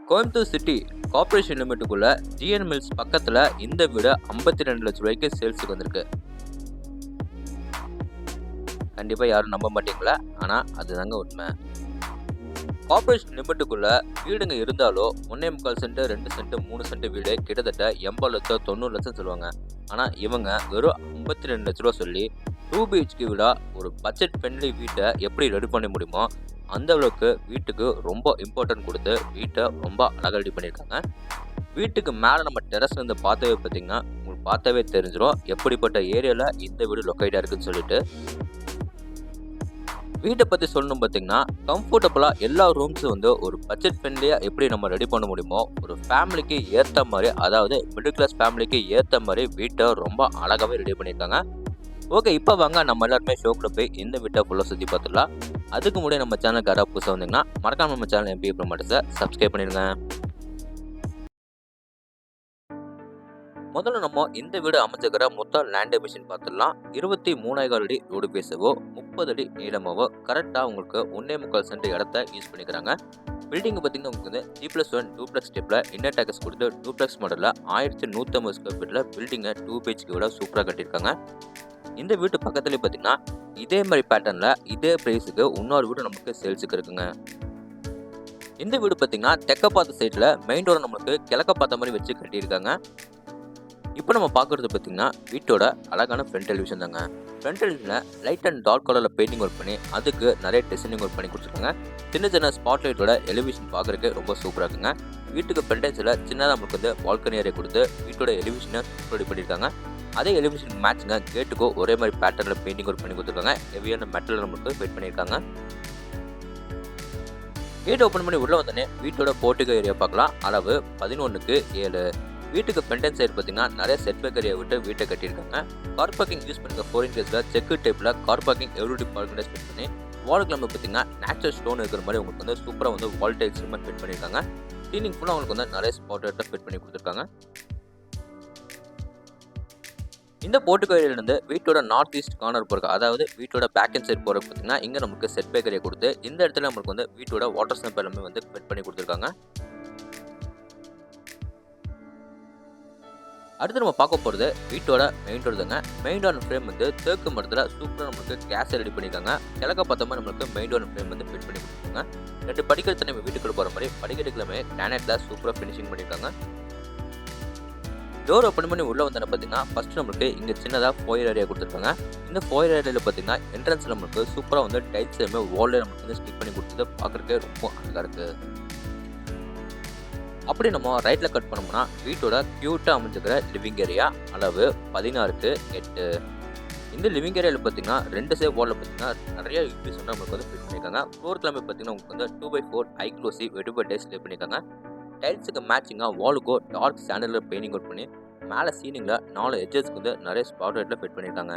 Coimbatore city corporation லிமிட்டுக்குள்ள GN mills பக்கத்துல இந்த வீடு 52 லட்சம் ரூபாய்க்கு சேல்ஸுக்கு வந்திருக்கு. கண்டிப்பா யாரும் நம்ப மாட்டீங்களா? ஆனா அதுதாங்க உண்மை. கார்ப்பரேஷன் லிமிட்டுக்குள்ள வீடுங்க இருந்தாலும் 1.25 சென்ட் 2 சென்ட் 3 சென்ட் வீடு கிட்டத்தட்ட 80 லட்சம் 90 லட்சம் சொல்லுவாங்க. ஆனா இவங்க வெறும் 52 லட்ச ரூபா சொல்லி 2 BHK வீடா ஒரு பட்ஜெட் ஃப்ரெண்ட்லி வீட்டை எப்படி ரெடி பண்ண முடியுமோ அந்த அளவுக்கு வீட்டுக்கு ரொம்ப இம்பார்ட்டன்ட் கொடுத்து வீட்டை ரொம்ப அழகாக ரெடி பண்ணியிருக்காங்க. வீட்டுக்கு மேலே நம்ம டெரஸ்ல இருந்து பார்த்தாவே பார்த்தீங்கன்னா உங்களுக்கு பார்த்தாவே தெரிஞ்சிடும் எப்படிப்பட்ட ஏரியாவில் இந்த வீடு லொக்கேட்டாக இருக்குன்னு சொல்லிட்டு. வீட்டை பற்றி சொல்லணும் பார்த்தீங்கன்னா கம்ஃபர்டபுளாக எல்லா ரூம்ஸும் வந்து ஒரு பட்ஜெட் ஃப்ரெண்ட்லியாக எப்படி நம்ம ரெடி பண்ண முடியுமோ ஒரு ஃபேமிலிக்கு ஏற்ற மாதிரி, அதாவது மிடில் கிளாஸ் ஃபேமிலிக்கு ஏற்ற மாதிரி வீட்டை ரொம்ப அழகாகவே ரெடி பண்ணியிருக்காங்க. ஓகே, இப்போ வாங்க நம்ம எல்லாருமே ஷோக்கில் போய் இந்த வீட்டை ஃபுல்லாக சுற்றி பார்த்துடலாம். அதுக்கு முன்னாடி நம்ம சேனலுக்கு யாராவது புதுசாக வந்தீங்கன்னா மறக்காம நம்ம சேனல் எம்பி ப்ரோமோட்டர்ஸை சப்ஸ்கிரைப் பண்ணிடுங்க. முதல்ல நம்ம இந்த வீடு அமைச்சிருக்கிற மொத்தம் லேண்ட் எமிஷன் பார்த்துடலாம். 23.5 அடி ரோடு பேசவோ 30 அடி நீளமாவோ கரெக்டாக உங்களுக்கு 1.25 சென்ட் இடத்த யூஸ் பண்ணிக்கிறாங்க. பில்டிங் பார்த்தீங்கன்னா உங்களுக்கு வந்து G+1 டூப்ளெக்ஸ் டைப்பில் இன்னர் டேக்கஸ் கொடுத்து டூப்ளெக்ஸ் மாடலில் 1150 ஸ்கொயர் ஃபீட்டில் பில்டிங்கை 2 BHK விட சூப்பராக கட்டியிருக்காங்க. இந்த வீட்டு பக்கத்துலேயே பார்த்தீங்கன்னா இதே மாதிரி பேட்டர்னில் இதே ப்ரைஸுக்கு இன்னொரு வீடு நமக்கு சேல்ஸுக்கு இருக்குங்க. இந்த வீடு பார்த்தீங்கன்னா தெற்க பார்த்த சைடில் மெயின் டோரை நம்மளுக்கு கிழக்க பார்த்த மாதிரி வச்சு கட்டியிருக்காங்க. இப்போ நம்ம பார்க்குறது பார்த்தீங்கன்னா வீட்டோட அழகான ஃப்ரண்ட் டெலிவிஷன் தாங்க. ஃப்ரண்ட் டெலிவிஷனில் லைட் அண்ட் டார்க் கலரில் பெயிண்டிங் ஒர்க் பண்ணி அதுக்கு நிறைய டிசைனிங் ஒர்க் பண்ணி கொடுத்துருக்காங்க. சின்ன சின்ன ஸ்பாட் லைட்டோட எலிவேஷன் பார்க்குறதுக்கு ரொம்ப சூப்பராக இருக்குங்க. வீட்டுக்கு ஃப்ரண்டேஜில் சின்னதாக நம்மளுக்கு வந்து பால்கனி ஏரியா கொடுத்து வீட்டோட எலிவேஷனை ரெடி பண்ணியிருக்காங்க. அதே எலிவேஷன் மேட்சுங்க கேட்டுக்கும் ஒரே மாதிரி பேட்டர்னில் பெயிண்டிங் ஒர்க் பண்ணி கொடுத்துருக்காங்க. ஹெவியான மெட்டலில் நம்மளுக்கு வெயிட் பண்ணியிருக்காங்க. கேட் ஓப்பன் பண்ணி உள்ள வந்தோடனே வீட்டோட போர்ட்டிகோ ஏரியா பார்க்கலாம். அளவு 11:7. வீட்டுக்கு ஃப்ரண்ட் சைடு பார்த்தீங்கன்னா நிறைய செட்பேக் ஏரியா விட்டு வீட்டை கட்டியிருக்காங்க. கார் பார்க்கிங் யூஸ் பண்ணிருக்க 4 இன்ச்சஸில் செக்கு டைப்பில் car parking Eveready parking fit பண்ணி வால் கிளம்பு பார்த்தீங்கன்னா நேச்சுரல் ஸ்டோன் இருக்கிற மாதிரி உங்களுக்கு வந்து சூப்பராக வந்து வால் டைல்ஸ் ஃபிட் பண்ணியிருக்காங்க. சீலிங் ஃபுல்லாக உங்களுக்கு வந்து நிறைய ஸ்பாட் ஃபிட் பண்ணி கொடுத்துருக்காங்க. இந்த போர்ட்டிகோ ஏரியாவிலிருந்து வீட்டோட நார்த் ஈஸ்ட் கார்னர் போகிறக்கு, அதாவது வீட்டோட பேக் அண்ட் சைட் போகிறக்கு பார்த்தீங்கன்னா இங்கே நமக்கு செட் பேக் ஏரியா கொடுத்து இந்த இடத்துல நம்மளுக்கு வந்து வீட்டோட வாட்டர் ஸ்னப் எல்லாமே வந்து ஃபிட் பண்ணி கொடுத்துருக்காங்க. அடுத்து நம்ம பார்க்க போகிறது வீட்டோட மெயின் டோர் தாங்க. மெயின் டோர் ஃப்ரேம் வந்து தேக்கு மரத்தில் சூப்பராக நம்மளுக்கு கேஸ் ரெடி பண்ணியிருக்காங்க. கிழக்க பார்த்த மாதிரி நம்மளுக்கு மெயின் டோர் ஃப்ரேம் வந்து ஃபிட் பண்ணி கொடுத்துருக்காங்க. 2 படிக்கட்டு நம்ம வீட்டுக்குள்ள போகிற மாதிரி படிக்கட்டுக்குமே கிரானைட்டில் சூப்பராக ஃபினிஷிங் பண்ணியிருக்காங்க. டோர் ஓப்பன் பண்ணி உள்ளே வந்தோன்னா பார்த்தீங்கன்னா ஃபஸ்ட்டு நம்மளுக்கு இங்கே சின்னதாக ஃபோயர் ஏரியா கொடுத்துருக்காங்க. இந்த ஃபோயர் ஏரியாவில் பார்த்தீங்கன்னா என்ட்ரன்ஸில் நம்மளுக்கு சூப்பராக வந்து டைல்ஸ் எல்லாமே வால்லே நம்மளுக்கு வந்து ஸ்டிக் பண்ணி கொடுத்தது பார்க்குறதுக்கே ரொம்ப அழகாக இருக்குது. அப்படி நம்ம ரைட்டில் கட் பண்ணோம்னா வீட்டோட க்யூட்டாக அமைஞ்சிருக்கிற லிவிங் ஏரியா, அளவு 16:8. இந்த லிவிங் ஏரியாவில் பார்த்தீங்கன்னா 2 சைடு வாலில் பார்த்தீங்கன்னா நிறைய யூபிஎஸ் வந்து நம்மளுக்கு வந்து ஃபிட் பண்ணியிருக்காங்க. ஃப்ளோர் கிளம்பி பார்த்தீங்கன்னா உங்களுக்கு வந்து 2x4 ஐக்ளோசிவ் வெடிபர் டைல்ஸ் லே பண்ணியிருக்காங்க. டைல்ஸுக்கு மேட்சிங்காக வாலுக்கோ டார்க் சாண்டலில் பெயிண்டிங் ஒர்க் பண்ணி மேலே சீலிங்கில் 4 எட்ஜஸ்க்கு வந்து நிறைய ஸ்பாட் லைட்டில் ஃபிட் பண்ணியிருக்காங்க.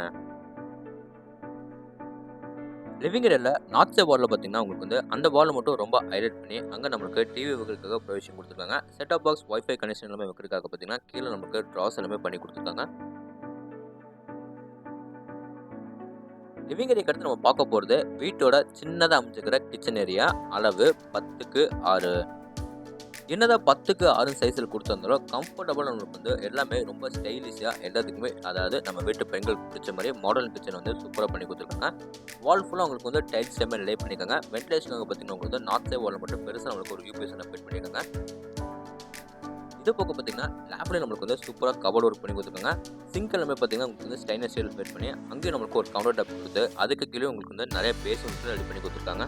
லிவிங் ஏரியாவில் நார்த் சைட் வாலில் பார்த்தீங்கன்னா உங்களுக்கு வந்து அந்த வாலில் மட்டும் ரொம்ப ஹைலைட் பண்ணி அங்கே நம்மளுக்கு டிவி வைக்கிறதுக்காக ப்ரொவிஷன் கொடுத்துருக்காங்க. செட்டாப் பாக்ஸ் வைஃபை கனெக்ஷன் எல்லாமே வைக்கிறதுக்காக பார்த்தீங்கன்னா கீழே நமக்கு ட்ராஸ் எல்லாமே பண்ணி கொடுத்துருக்காங்க. லிவிங் ஏரியா அடுத்து நம்ம பார்க்க போகிறது வீட்டோட சின்னதாக அமைச்சிருக்கிற கிச்சன் ஏரியா, அளவு 10:6. என்னதான் 10:6 சைஸில் கொடுத்துருந்தாலும் கம்ஃபர்டபுளாக நம்மளுக்கு வந்து எல்லாமே ரொம்ப ஸ்டைலிஷாக எல்லாத்துக்குமே, அதாவது நம்ம வீட்டு பெண்களுக்கு பிடிச்ச மாதிரி மாடர்ன் கிச்சன் வந்து சூப்பராக பண்ணி கொடுத்துருக்காங்க. வால் ஃபுல்லாக உங்களுக்கு வந்து டைல்ஸ் எல்லாமே லே பண்ணியிருக்காங்க. வென்டிலேஷனுக்கு பார்த்தீங்கன்னா உங்களுக்கு வந்து நார்த் சைட் வாலில் மட்டும் பெருசாக நம்மளுக்கு ஒரு யூபிஎஸ் ஃபிட் பண்ணியிருக்காங்க. இது போக பார்த்தீங்கன்னா லேப்லேயே நம்மளுக்கு வந்து சூப்பராக கபோர்ட் ஒர்க் பண்ணி கொடுத்துருக்காங்க. சிங்க் எல்லாமே பார்த்தீங்கன்னா உங்களுக்கு வந்து ஸ்டைனர் ஸ்டைல் ஃபிட் பண்ணி அங்கேயும் நம்மளுக்கு ஒரு கவுண்டர் டாப் கொடுத்து அதுக்கு கீழே உங்களுக்கு வந்து நிறைய பேஸ் வந்து ரெடி பண்ணி கொடுத்துருக்காங்க.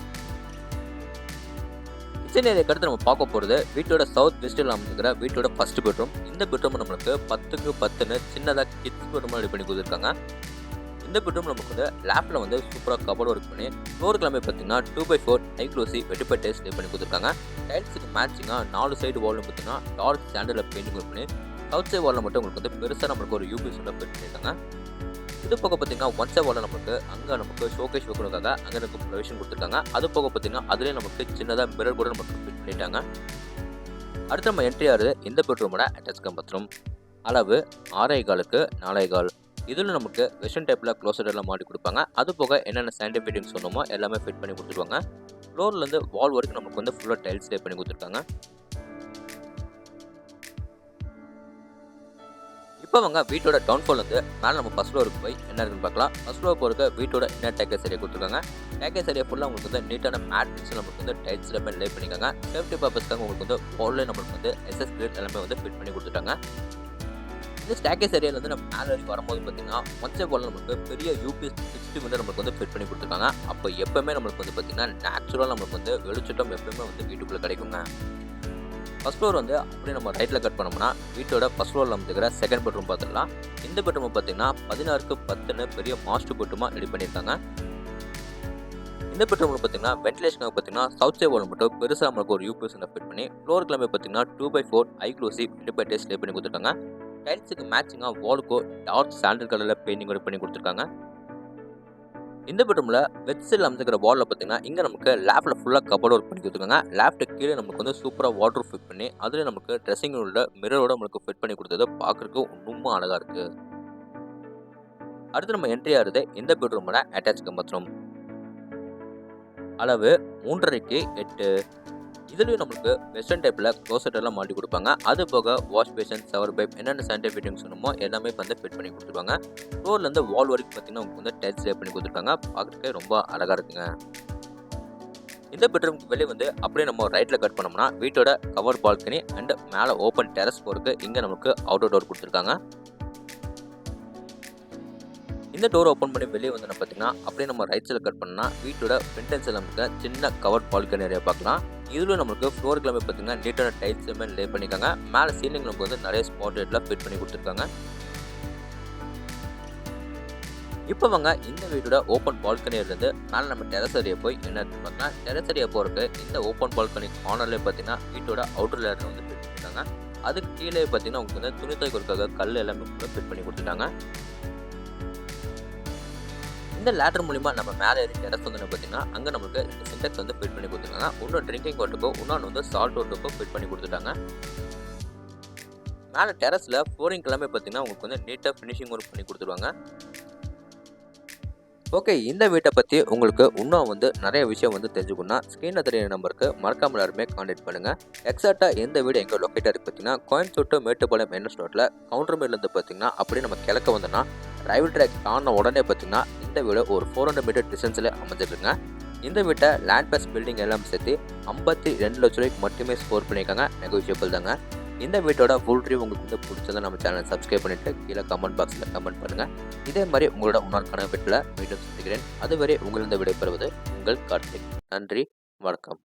கிச்சன் ஏரியா அடுத்து நம்ம பார்க்க போகிறது வீட்டோட சவுத் வெஸ்டில் அமைஞ்சிருக்கிற வீட்டோட ஃபர்ஸ்ட் பெட்ரூம். இந்த பெட்ரூம் நம்மளுக்கு 10:10 சின்னதாக கிட்ஸ் பெட்ரூம் ரெடி பண்ணி கொடுத்துருக்காங்க. இந்த பெட்ரூம் நமக்கு வந்து லேப்பில் வந்து சூப்பராக கபோர்ட் ஒர்க் பண்ணி ஃப்ளோர் கிளம்பி பார்த்தீங்கன்னா 2x4 ஐக்ளோசி வெடிபர் டைல்ஸ் லே பண்ணி கொடுத்துருக்காங்க. டைல்ஸுக்கு மேட்சிங்காக 4 சைடு வாலும் பார்த்தீங்கன்னா டார்க் சாண்டலில் பெயிண்டிங் ஒர்க் பண்ணி சவுத் சைட் வாலில் மட்டும் உங்களுக்கு வந்து பெருசாக நம்மளுக்கு ஒரு யூபிஎஸ் ஃபிட் பண்ணியிருக்காங்க. இது போக பார்த்தீங்கன்னா ஒன் சைட் வாலில் நமக்கு அங்கே நமக்கு ஷோகேஸ் வைக்கிறதுக்காக அங்கே நமக்கு ப்ரொவிஷன் கொடுத்துருக்காங்க. அது போக பார்த்தீங்கன்னா அதுலேயே நமக்கு சின்னதாக மிரர் கூட நமக்கு ஃபிட் பண்ணிட்டாங்க. அடுத்து நம்ம என்ட்ரி ஆகுது இந்த பெட்ரூமோட அட்டாச் பாத்ரூம், அளவு 6.25 4.25. இதில் நமக்கு வெஸ்டர்ன் டைப்பில் க்ளோசர் எல்லாம் மாட்டி கொடுப்பாங்க. அது போக என்னென்ன சானிடரி ஃபிட்டிங் சொன்னோமோ எல்லாமே ஃபிட் பண்ணி கொடுத்துருவாங்க. ஃப்ளோர்லேருந்து வால் வரைக்கும் நமக்கு வந்து ஃபுல்லாக டைல்ஸ் லே பண்ணி கொடுத்துருக்காங்க. இப்போ அவங்க வீட்டோட டவுன்ஃபால் வந்து மேலே நம்ம ஃபர்ஸ்ட் ஃப்ளோருக்கு போய் என்ன இருக்குன்னு பார்க்கலாம். ஃபர்ஸ்ட் ஃப்ளோர் போகிறக்க வீட்டோட இன்னர் டேக்கேஸ் ஏரியா கொடுத்துருக்காங்க. டேக்கேஸ் ஏரியா ஃபுல்லாக உங்களுக்கு வந்து நீட்டான மேட் பிக்ஸ் நமக்கு வந்து டைல்ஸ் எல்லாமே லே பண்ணிக்காங்க. சேஃப்டி பர்பஸ்க்காக உங்களுக்கு வந்து வால்ல நம்மளுக்கு வந்து எஸ்எஸ் கிரில் எல்லாமே வந்து ஃபிட் பண்ணி கொடுத்துட்டாங்க. இந்த ஸ்டேக்கேஸ் ஏரியாவில் வந்து நம்ம மேலே வரைக்கும் வரும்போது பார்த்தீங்கன்னா ஒன்சே வால் நமக்கு பெரிய யூபிஎஸ் 60 வந்து நம்மளுக்கு வந்து ஃபிட் பண்ணி கொடுத்துருக்காங்க. அப்போ எப்பவுமே நம்மளுக்கு வந்து பார்த்தீங்கன்னா நேச்சுரலாக நம்மளுக்கு வந்து வெளிச்சட்டம் எப்பவுமே வந்து வீட்டுக்குள்ளே கிடைக்குங்க. ஃபர்ஸ்ட் ஃப்ளோர் வந்து அப்படியே நம்ம ரைட்டில் கட் பண்ணோம்னா வீட்டோட ஃபர்ஸ்ட் ஃப்ளோரில் இருக்கிற செகண்ட் பெட்ரூம் பார்த்துடலாம். இந்த பெட்ரூம் பார்த்தீங்கன்னா 16க்கு 10ன்னு பெரிய மாஸ்டர் பெட்ரூமாக ரெடி பண்ணியிருக்காங்க. இந்த பெட்ரூமில் பார்த்தீங்கன்னா வென்டிலேஷனுக்கு பார்த்தீங்கன்னா சவுத் சைட் வால் மட்டும் பெருசாக நம்மளுக்கு ஒரு யூபிஎஸ் ஃபிட் பண்ணி ஃப்ளோர் கிளம்பி பார்த்தீங்கன்னா 2x4 ஐக்ளூசிவ் இண்டிபெண்டன்ஸ் லே பண்ணி கொடுத்துருக்காங்க. டைல்ஸுக்கு மேட்சிங்காக வாலுக்கோ டார்க் சாண்டல் கலரில் பெயிண்டிங் பண்ணி கொடுத்துருக்காங்க. இந்த பெட்ரூமில் வெட் சைடில் அமைச்சிருக்கிற வாலில் பார்த்தீங்கன்னா இங்கே நமக்கு லேப்டில் ஃபுல்லாக கபோர்ட் ஒர்க் பண்ணி கொடுத்துருக்காங்க. லேப்டுக்கு கீழே நமக்கு வந்து சூப்பராக வாட்டர் ஃபிட் பண்ணி அதில் நமக்கு ட்ரெஸ்ஸிங் உள்ள மிரரோட நம்மளுக்கு ஃபிட் பண்ணி கொடுத்தது பார்க்குறதுக்கு ரொம்ப அழகாக இருக்குது. அடுத்து நம்ம என்ட்ரி ஆகுது இந்த பெட்ரூமோட அட்டாச் பாத்ரூம். அளவு 3.5க்கு 8. இதுலேயும் நம்மளுக்கு வெஸ்டர்ன் டைப்பில் க்ளோசெட் எல்லாம் மாட்டி கொடுப்பாங்க. அது போக வாஷ் பேஷன், ஷவர் பைப் என்னென்ன சானிடரி ஃபிட்டிங்ஸ் வேணுமோ எல்லாமே வந்து ஃபிட் பண்ணி கொடுத்துருவாங்க. ஃப்ளோர்லேருந்து வால் வரைக்கும் பார்த்தீங்கன்னா உங்களுக்கு வந்து டைல்ஸ் லே பண்ணி கொடுத்துருக்காங்க. பார்க்குறதுக்கே ரொம்ப அழகாக இருக்குங்க. இந்த பெட்ரூமுக்கு வெளியே வந்து அப்படியே நம்ம ரைட்டில் கட் பண்ணோம்னா வீட்டோட கவர் பால்கனி அண்ட் மேலே ஓப்பன் டெரஸ் போருக்கு இங்கே நமக்கு அவுட்டர் டோர் கொடுத்துருக்காங்க. இந்த டோர் ஓப்பன் பண்ணி வெளியே வந்து பார்த்தீங்கன்னா அப்படியே நம்ம ரைட் சைடில் கட் பண்ணால் வீட்டோட ஃப்ரண்ட் நமக்கு சின்ன கவர் பால்கனி ஏரியா பார்க்கலாம். இதில் நம்மளுக்கு ஃப்ளோர் கிளம்பி பார்த்தீங்கன்னா நீட்டான டைல்ஸ் எல்லாமே லே பண்ணிக்காங்க. மேலே சீலிங் நமக்கு வந்து நிறைய ஸ்பாட் லைட்லாம் ஃபிட் பண்ணி கொடுத்துருக்காங்க. இப்போ வாங்க இந்த வீட்டோட ஓப்பன் பால்கனியிலேருந்து மேலே நம்ம டெரஸ் ஏரியா போய் என்ன பார்த்தீங்கன்னா டெரஸ் ஏரியா போகிறதுக்கு இந்த ஓப்பன் பால்கனி கார்னர்லேயே பார்த்தீங்கன்னா வீட்டோட அவுட்டர் லேயர் வந்து ஃபிட் பண்ணிட்டாங்க. அதுக்கு கீழே பார்த்தீங்கன்னா உங்களுக்கு வந்து துணி துவைக்கிறதுக்காக கல் எல்லாமே கூட ஃபிட் பண்ணி கொடுத்துட்டாங்க. இந்த லேட்டர் மூலிமா நம்ம மேலே ஏறி டெரஸ் வந்து பார்த்தீங்கன்னா அங்கே நமக்கு இந்த சின்டெக்ஸ் வந்து ஃபிட் பண்ணி கொடுத்துருக்காங்க. இன்னும் ட்ரிங்கிங் வாட்டருக்கோ இன்னொன்று வந்து சால்ட் வாட்டருக்கோ ஃபிட் பண்ணி கொடுத்துட்டாங்க. மேலே டெரஸில் ஃப்ளோரிங் எல்லாமே பார்த்தீங்கன்னா உங்களுக்கு வந்து நீட்டாக ஃபினிஷிங் ஒர்க் பண்ணி கொடுத்துருவாங்க. ஓகே, இந்த வீட்டை பற்றி உங்களுக்கு இன்னும் வந்து நிறைய விஷயம் வந்து தெரிஞ்சுக்கணும்னா ஸ்க்ரீனில் தெரியுற நம்பருக்கு மறக்காமல் எல்லாருமே கான்டாக்ட் பண்ணுங்கள். எக்ஸாக்டாக எந்த வீடு எங்கே லொக்கேட்டாக இருக்குது பார்த்தீங்கன்னா கோயம்புத்தூர் மேட்டுப்பாளையம் என்ன ஸ்டோரில் கவுண்டர் மேலேருந்து பார்த்தீங்கன்னா அப்படியே நம்ம கிழக்க வந்தோன்னா ரயில்வே ட்ராக் ஆன உடனே பார்த்தீங்கன்னா இந்த வீடு ஒரு 400 மீட்டர் டிஸ்டன்ஸில் அமைஞ்சிருக்குங்க. இந்த வீட்டை லேண்ட் பேஸ் பில்டிங் எல்லாம் சேர்த்து 52 லட்ச ரூபாய்க்கு மட்டுமே ஸ்கோர் பண்ணியிருக்காங்க. நெகோஷியபிள் தாங்க. இந்த வீட்டோட ஃபுல் ரிவ்யூ உங்களுக்கு வந்து பிடிச்சதை நம்ம சேனலை சப்ஸ்கிரைப் பண்ணிவிட்டு கீழே கமெண்ட் பாக்ஸில் கமெண்ட் பண்ணுங்கள். இதே மாதிரி உங்களோட இன்னொரு வீட்டில் மீண்டும் சந்திக்கிறேன். அதுவரை உங்களிருந்து விடைபெறுவது உங்கள் கார்த்திக். நன்றி, வணக்கம்.